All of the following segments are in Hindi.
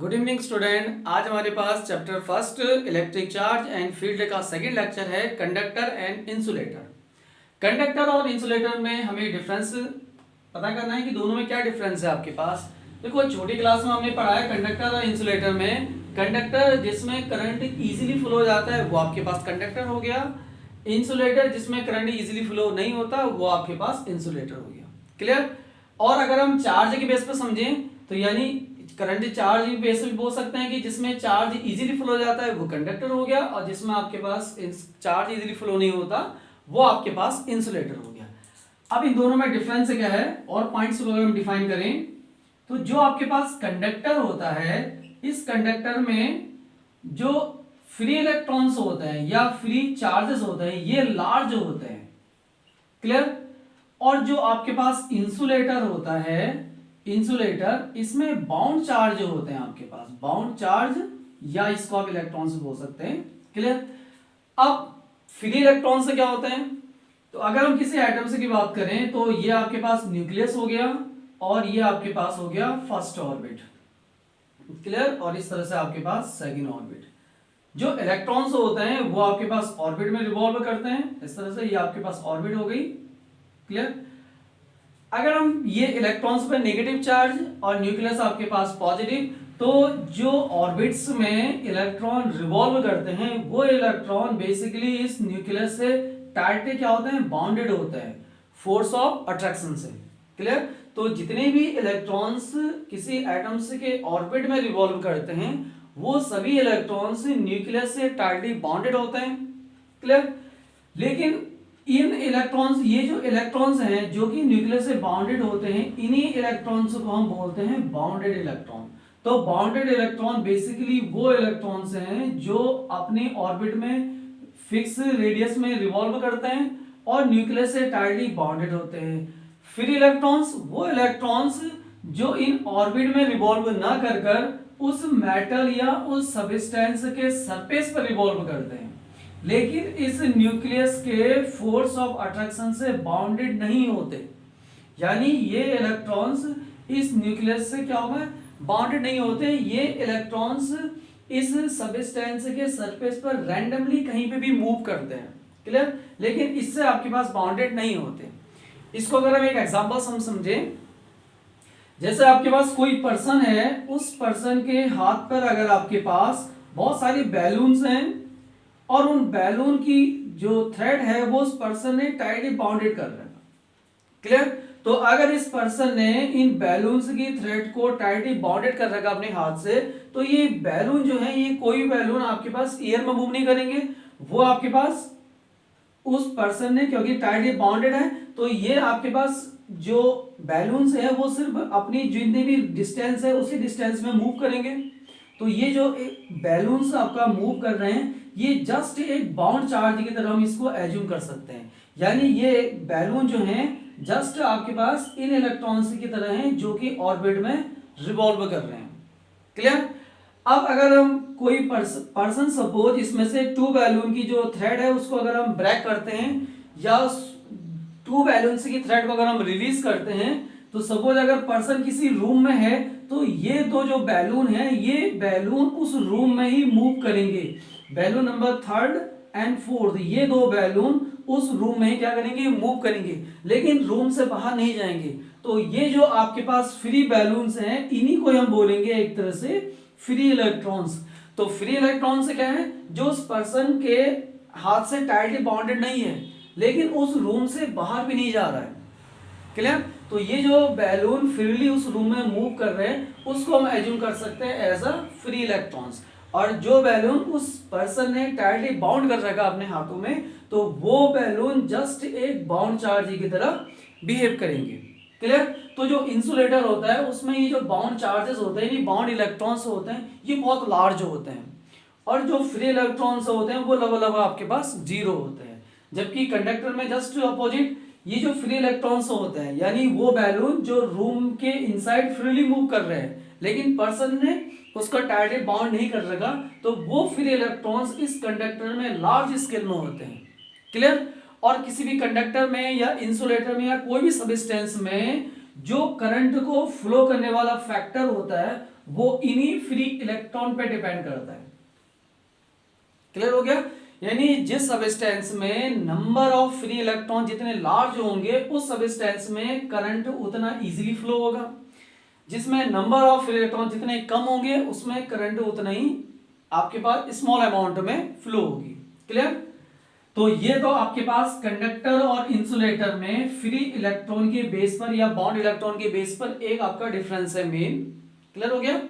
Good evening student. आज हमारे पास chapter first electric charge and field का सेकंड लेक्चर है कंडक्टर एंड इंसुलेटर। कंडक्टर और इंसुलेटर में हमें डिफरेंस पता करना है कि दोनों में क्या डिफरेंस है आपके पास। देखो छोटी क्लास में हमने पढ़ा है कंडक्टर और इंसुलेटर में। कंडक्टर जिसमें करंट इजीली फ्लो जाता है वो आपके पास कंडक्टर हो गया। इंसुलेटर जिसमें करंट इजीली फ्लो नहीं होता वो आपके पास इंसुलेटर हो गया। क्लियर। और अगर हम चार्ज के बेस पर समझें तो यानी करंट चार्ज बेस पे बोल सकते हैं कि जिसमें चार्ज इजीली फ्लो जाता है वो कंडक्टर हो गया, और जिसमें आपके पास चार्ज इजीली फ्लो नहीं होता वो आपके पास इंसुलेटर हो गया। अब इन दोनों में डिफरेंस क्या है और पॉइंट्स को अगर हम डिफाइन करें तो जो आपके पास कंडक्टर होता है, इस कंडक्टर में जो फ्री इलेक्ट्रॉन्स होते हैं या फ्री चार्जेस होते हैं ये लार्ज होते हैं। क्लियर। और जो आपके पास इंसुलेटर होता है, इंसुलेटर इसमें बाउंड चार्ज होते हैं आपके पास, बाउंड चार्ज या इसको आप इलेक्ट्रॉन्स बोल सकते हैं। क्लियर। अब फ्री इलेक्ट्रॉन से क्या होते हैं, तो अगर हम किसी एटम से की बात करें तो ये आपके पास न्यूक्लियस हो गया और ये आपके पास हो गया फर्स्ट ऑर्बिट। क्लियर। और इस तरह से आपके पास सेकंड ऑर्बिट। जो इलेक्ट्रॉन्स होते हैं वो आपके पास ऑर्बिट में रिवॉल्व करते हैं, इस तरह से ये आपके पास ऑर्बिट हो गई। क्लियर। अगर हम ये इलेक्ट्रॉन्स पे नेगेटिव चार्ज और न्यूक्लियस आपके पास पॉजिटिव, तो जो ऑर्बिट्स में इलेक्ट्रॉन रिवॉल्व करते हैं वो इलेक्ट्रॉन बेसिकली इस न्यूक्लियस से टाइटली क्या होते हैं, बाउंडेड होते हैं फोर्स ऑफ अट्रैक्शन से। क्लियर। तो जितने भी इलेक्ट्रॉन्स किसी एटम्स के ऑर्बिट में रिवॉल्व करते हैं वो सभी इलेक्ट्रॉन्स न्यूक्लियस से टाइटली बाउंडेड होते हैं। क्लियर। लेकिन इन इलेक्ट्रॉन्स, ये जो इलेक्ट्रॉन्स हैं जो कि न्यूक्लियस से बाउंडेड होते हैं, इन्हीं इलेक्ट्रॉन्स को हम बोलते हैं बाउंडेड इलेक्ट्रॉन। तो बाउंडेड इलेक्ट्रॉन बेसिकली वो इलेक्ट्रॉन्स हैं जो अपने ऑर्बिट में फिक्स रेडियस में रिवॉल्व करते हैं और न्यूक्लियस से टाइटली बाउंडेड होते हैं। फ्री इलेक्ट्रॉन्स वो इलेक्ट्रॉन्स जो इन ऑर्बिट में रिवॉल्व ना कर उस मेटल या उस सब्सटेंस के सरफेस पर रिवॉल्व करते हैं, लेकिन इस न्यूक्लियस के फोर्स ऑफ अट्रैक्शन से बाउंडेड नहीं होते। यानी ये इलेक्ट्रॉन्स इस न्यूक्लियस से क्या होगा, बाउंडेड नहीं होते। ये इलेक्ट्रॉन्स इस सब्सटेंस के सरफेस पर रैंडमली कहीं पे भी मूव करते हैं। क्लियर। लेकिन इससे आपके पास बाउंडेड नहीं होते। इसको अगर हम एक एग्जांपल हम समझें, जैसे आपके पास कोई पर्सन है, उस पर्सन के हाथ पर अगर आपके पास बहुत सारी बैलून्स हैं और उन बैलून की जो थ्रेड है वो उस पर्सन ने टाइटली बाउंडेड कर रखा। क्लियर। तो अगर इस पर्सन ने इन बैलून्स की थ्रेड को टाइटली बाउंडेड कर रखा अपने हाथ से, तो ये बैलून जो है, ये कोई बैलून आपके पास एयर में मूव नहीं करेंगे, वो आपके पास उस पर्सन ने क्योंकि टाइटली बाउंडेड है तो ये आपके पास जो बैलून्स है वो सिर्फ अपनी जितनी भी डिस्टेंस है उसी डिस्टेंस में मूव करेंगे। तो ये जो बैलून्स आपका मूव कर रहे हैं ये जस्ट एक बाउंड चार्ज की तरह हम इसको एज्यूम कर सकते हैं। यानी ये बैलून जो हैं जस्ट आपके पास इन इलेक्ट्रॉन्स की तरह हैं जो कि ऑर्बिट में रिवॉल्व कर रहे हैं। क्लियर। अब अगर हम कोई पर्सन सपोज इसमें से टू बैलून की जो थ्रेड है उसको अगर हम ब्रेक करते हैं या टू बैलून्स की थ्रेड को अगर हम रिलीज करते हैं, तो सपोज अगर पर्सन किसी रूम में है तो ये दो जो बैलून है ये बैलून उस रूम में ही मूव करेंगे। Balloon number third and fourth, ये दो बैलून उस रूम में ही क्या करेंगे, मूव करेंगे, लेकिन रूम से बाहर नहीं जाएंगे। तो ये जो आपके पास फ्री बैलून्स हैं इन्हीं को हम बोलेंगे एक तरह से फ्री इलेक्ट्रॉन्स। तो फ्री इलेक्ट्रॉन से क्या है, जो उस पर्सन के हाथ से टाइटली बाउंडेड नहीं है लेकिन उस रूम से बाहर भी नहीं जा रहा है। क्लियर। तो ये जो बैलून फ्रीली उस रूम में मूव कर रहे हैं उसको हम एज्यूम कर सकते हैं एज अ फ्री इलेक्ट्रॉन्स। और जो बैलून उस पर्सन ने टाइटली बाउंड कर रखा अपने हाथों में, तो वो बैलून जस्ट एक बाउंड चार्ज की तरह बिहेव करेंगे। क्लियर। तो जो इंसुलेटर होता है उसमें ये जो बाउंड चार्जेस होते हैं, ये बाउंड इलेक्ट्रॉन्स होते हैं, ये बहुत लार्ज होते हैं, और जो फ्री इलेक्ट्रॉन्स होते हैं वो लगभग आपके पास जीरो होते हैं। जबकि कंडक्टर में जस्ट अपोजिट, ये जो फ्री इलेक्ट्रॉन्स होते हैं यानी वो बैलून जो रूम के इनसाइड फ्रीली मूव कर रहे हैं लेकिन पर्सन ने उसको टाइटली बाउंड नहीं कर रखा, तो वो फ्री इलेक्ट्रॉन्स इस कंडक्टर में लार्ज स्केल में होते हैं। क्लियर। और किसी भी कंडक्टर में या इंसुलेटर में या कोई भी सबस्टेंस में जो करंट को फ्लो करने वाला फैक्टर होता है वो इन्हीं फ्री इलेक्ट्रॉन पे डिपेंड करता है। क्लियर हो गया? यानी जिस सब्सटेंस में नंबर ऑफ फ्री इलेक्ट्रॉन जितने लार्ज होंगे उस सब्सटेंस में करंट उतना इजीली फ्लो होगा, जिसमें नंबर ऑफ फ्री इलेक्ट्रॉन जितने कम होंगे उसमें करंट उतना ही आपके पास स्मॉल अमाउंट में फ्लो होगी। क्लियर? तो ये तो आपके पास कंडक्टर और इंसुलेटर में फ्री इलेक्ट्रॉन के बेस पर या बॉन्ड इलेक्ट्रॉन के बेस पर एक आपका डिफरेंस है मेन। क्लियर हो गया?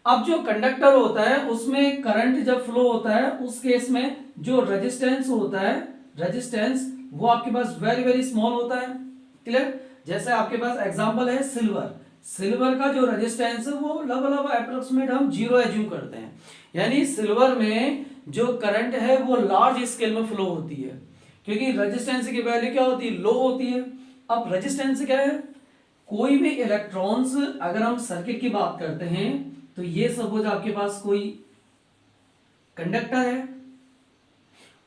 अब जो कंडक्टर होता है उसमें करंट जब फ्लो होता है उस केस में जो रेजिस्टेंस होता है, रेजिस्टेंस वो आपके पास वेरी वेरी स्मॉल होता है। क्लियर? जैसे आपके पास एग्जांपल है सिल्वर, सिल्वर का जो रेजिस्टेंस है वो लगभग अप्रोक्सीमेट हम 0 एज्यूम करते हैं, यानी सिल्वर में जो करंट है वो लार्ज स्केल में फ्लो होती है, क्योंकि रेजिस्टेंस की वैल्यू क्या होती है, लो होती है। अब रेजिस्टेंस क्या है, कोई भी इलेक्ट्रॉन्स, अगर हम सर्किट की बात करते हैं तो ये सपोज आपके पास कोई कंडक्टर है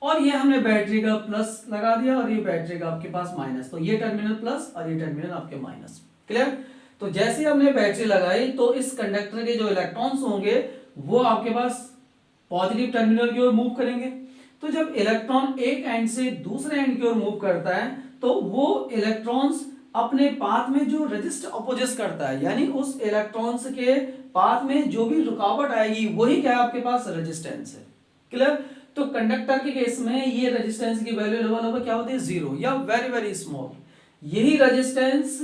और ये हमने बैटरी का प्लस लगा दिया और ये बैटरी का आपके पास माइनस, तो ये टर्मिनल प्लस और ये टर्मिनल आपके माइनस। क्लियर? तो जैसे हमने बैटरी लगाई तो इस कंडक्टर के जो इलेक्ट्रॉन्स होंगे वो आपके पास पॉजिटिव टर्मिनल की ओर मूव करेंगे। तो जब इलेक्ट्रॉन एक एंड से दूसरे एंड की ओर मूव करता है तो वो इलेक्ट्रॉन्स अपने पाथ में जो रेजिस्ट अपोजिट करता है, यानी उस इलेक्ट्रॉन्स के पाथ में जो भी रुकावट आएगी वही क्या है आपके पास रेजिस्टेंस है। क्लियर? तो कंडक्टर के केस में ये रेजिस्टेंस की वैल्यू लगभग क्या होती है, 0 या वेरी वेरी स्मॉल। यही रेजिस्टेंस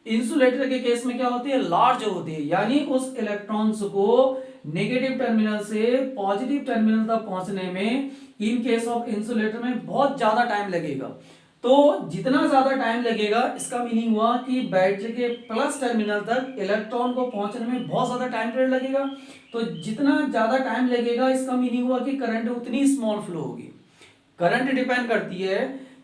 इंसुलेटर के केस में क्या होती है, लार्ज होती है, यानी उस इलेक्ट्रॉन्स को नेगेटिव टर्मिनल से पॉजिटिव टर्मिनल तक पहुंचने में इन केस ऑफ इंसुलेटर में बहुत ज्यादा टाइम लगेगा। तो जितना ज्यादा टाइम लगेगा इसका मीनिंग हुआ कि बैटरी के प्लस टर्मिनल तक इलेक्ट्रॉन को पहुंचने में बहुत ज्यादा टाइम पीरियड लगेगा। तो जितना ज्यादा टाइम लगेगा इसका मीनिंग हुआ कि करंट उतनी स्मॉल फ्लो होगी। करंट डिपेंड करती है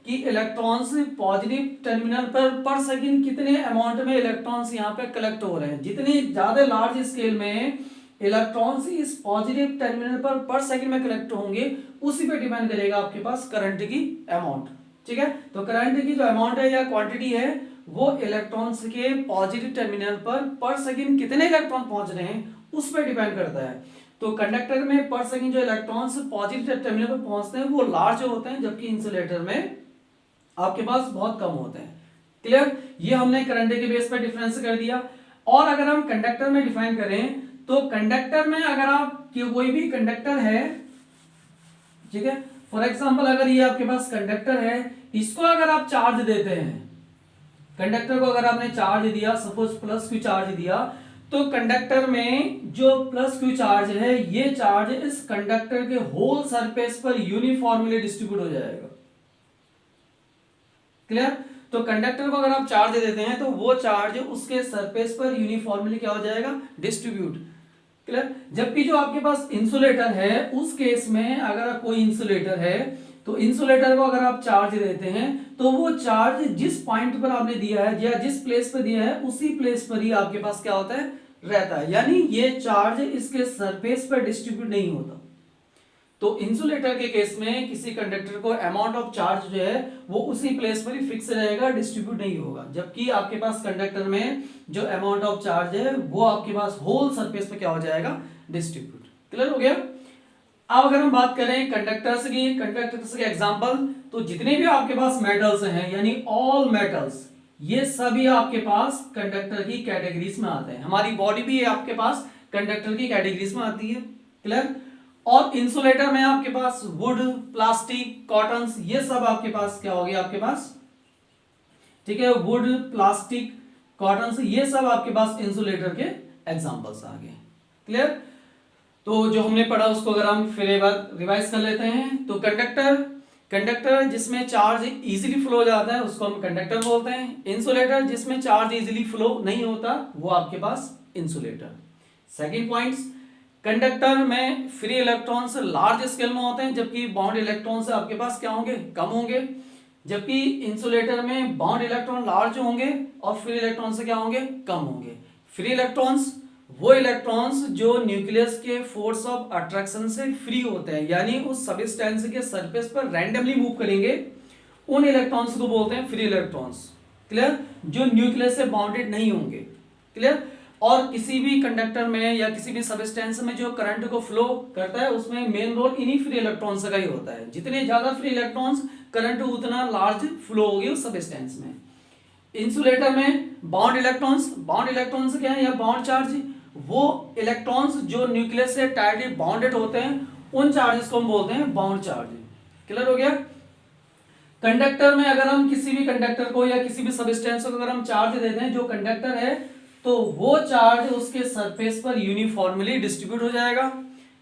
कि इलेक्ट्रॉन्स पॉजिटिव टर्मिनल पर सेकंड कितने अमाउंट में इलेक्ट्रॉन्स यहाँ पे कलेक्ट हो रहे हैं। जितनी ज्यादा लार्ज स्केल में इलेक्ट्रॉन्स इस पॉजिटिव टर्मिनल पर सेकंड में कलेक्ट होंगे उसी पे डिपेंड करेगा आपके पास करंट की अमाउंट। ठीक है? तो करंट की जो अमाउंट है या क्वांटिटी है वो इलेक्ट्रॉन्स के पॉजिटिव टर्मिनल पर सेकंड कितने इलेक्ट्रॉन पहुंच रहे हैं उस पर डिपेंड करता है। तो कंडक्टर में पर सेकंड जो इलेक्ट्रॉन्स पॉजिटिव टर्मिनल पर पहुंचते हैं वो लार्ज होते हैं, जबकि इंसुलेटर में आपके पास बहुत कम होते हैं। क्लियर? ये हमने करंट के बेस पर डिफरेंस कर दिया। और अगर हम कंडक्टर में डिफाइन करें तो कंडक्टर में अगर आप कोई भी कंडक्टर है, ठीक है, फॉर एग्जांपल अगर ये आपके पास कंडक्टर है, इसको अगर आप चार्ज देते हैं, कंडक्टर को अगर आपने चार्ज दिया, सपोज प्लस क्यू चार्ज दिया, तो कंडक्टर में जो प्लस क्यू चार्ज है ये चार्ज इस कंडक्टर के होल सरफेस पर यूनिफॉर्मली डिस्ट्रीब्यूट हो जाएगा। क्लियर? तो कंडक्टर को अगर आप चार्ज देते हैं तो वो चार्ज उसके सरफेस पर यूनिफॉर्मली क्या हो जाएगा, डिस्ट्रीब्यूट। क्लियर? जबकि जो आपके पास इंसुलेटर है उस केस में अगर कोई इंसुलेटर है तो इंसुलेटर को अगर आप चार्ज देते हैं तो वो चार्ज जिस पॉइंट पर आपने दिया है या जिस प्लेस पर दिया है उसी प्लेस पर ही आपके पास क्या होता है, रहता है, यानी ये चार्ज इसके सरफेस पर डिस्ट्रीब्यूट नहीं होता। तो इंसुलेटर के केस में किसी कंडक्टर को अमाउंट ऑफ चार्ज जो है वो उसी प्लेस पर ही फिक्स रहेगा, डिस्ट्रीब्यूट नहीं होगा। जबकि आपके पास कंडक्टर में जो अमाउंट ऑफ चार्ज है वो आपके पास होल सरफेस पे क्या हो जाएगा, डिस्ट्रीब्यूट। क्लियर हो गया? अब अगर हम बात करें कंडक्टर्स के एग्जांपल, तो जितने भी आपके पास मेटल्स हैं यानी ऑल मेटल्स, ये सभी आपके पास कंडक्टर की कैटेगरीज में आते हैं। हमारी बॉडी भी आपके पास कंडक्टर की कैटेगरीज में आती है। क्लियर? और इंसुलेटर में आपके पास वुड, प्लास्टिक, कॉटन, ये सब आपके पास क्या हो गया आपके पास, ठीक है, वुड, प्लास्टिक, कॉटन, ये सब आपके पास इंसुलेटर के एग्जांपल्स आ गए। क्लियर? तो जो हमने पढ़ा उसको अगर हम फिर एक बार रिवाइज कर लेते हैं तो कंडक्टर जिसमें चार्ज इजीली फ्लो हो जाता है उसको हम कंडक्टर बोलते हैं। इंसुलेटर जिसमें चार्ज इजीली फ्लो नहीं होता वो आपके पास इंसुलेटर। सेकंड पॉइंट्स, कंडक्टर में फ्री इलेक्ट्रॉन्स लार्ज स्केल में होते हैं जबकि बाउंड इलेक्ट्रॉन्स आपके पास क्या होंगे, कम होंगे। जबकि इंसुलेटर में बाउंड इलेक्ट्रॉन लार्ज होंगे और फ्री इलेक्ट्रॉन से क्या होंगे, कम होंगे। फ्री इलेक्ट्रॉन्स वो इलेक्ट्रॉन्स जो न्यूक्लियस के फोर्स ऑफ अट्रैक्शन से फ्री होते हैं, यानी उस सब्सटेंस के सरफेस पर रैंडमली मूव करेंगे, उन इलेक्ट्रॉन्स को बोलते हैं फ्री इलेक्ट्रॉन्स। क्लियर? जो न्यूक्लियस से बाउंडेड नहीं होंगे। क्लियर? और किसी भी कंडक्टर में या किसी भी सबस्टेंस में जो करंट को फ्लो करता है उसमें मेन रोल इन्हीं फ्री इलेक्ट्रॉन्स का ही होता है। जितने ज्यादा फ्री इलेक्ट्रॉन्स करंट उतना लार्ज फ्लो होगी उस सबस्टेंस में। इंसुलेटर में बाउंड इलेक्ट्रॉन्स क्या है या बाउंड चार्ज, वो इलेक्ट्रॉन्स जो न्यूक्लियस से टाइटली बाउंडेड होते हैं उन चार्जेस को हम बोलते हैं बाउंड चार्ज। क्लियर हो गया। कंडक्टर में अगर हम किसी भी कंडक्टर को या किसी भी सबस्टेंस को अगर हम चार्ज देते हैं जो कंडक्टर है तो वो चार्ज उसके सरफेस पर यूनिफॉर्मली डिस्ट्रीब्यूट हो जाएगा।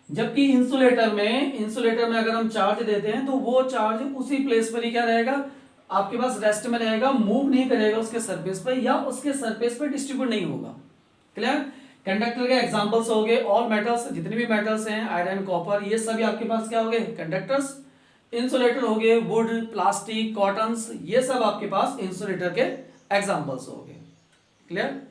जबकि इंसुलेटर में अगर हम चार्ज देते हैं तो वो चार्ज उसी प्लेस पर ही क्या रहेगा, आपके पास रेस्ट में रहेगा, मूव नहीं करेगा उसके सरफेस पर या उसके सरफेस पर डिस्ट्रीब्यूट नहीं होगा। क्लियर। कंडक्टर के एग्जांपल्स हो गए ऑल मेटल्स, जितने भी मेटल्स हैं आयरन कॉपर ये सभी आपके पास क्या हो गए कंडक्टर्स। इंसुलेटर हो गए वुड प्लास्टिक कॉटन्स, ये सब आपके पास इंसुलेटर के एग्जांपल्स हो गए। क्लियर।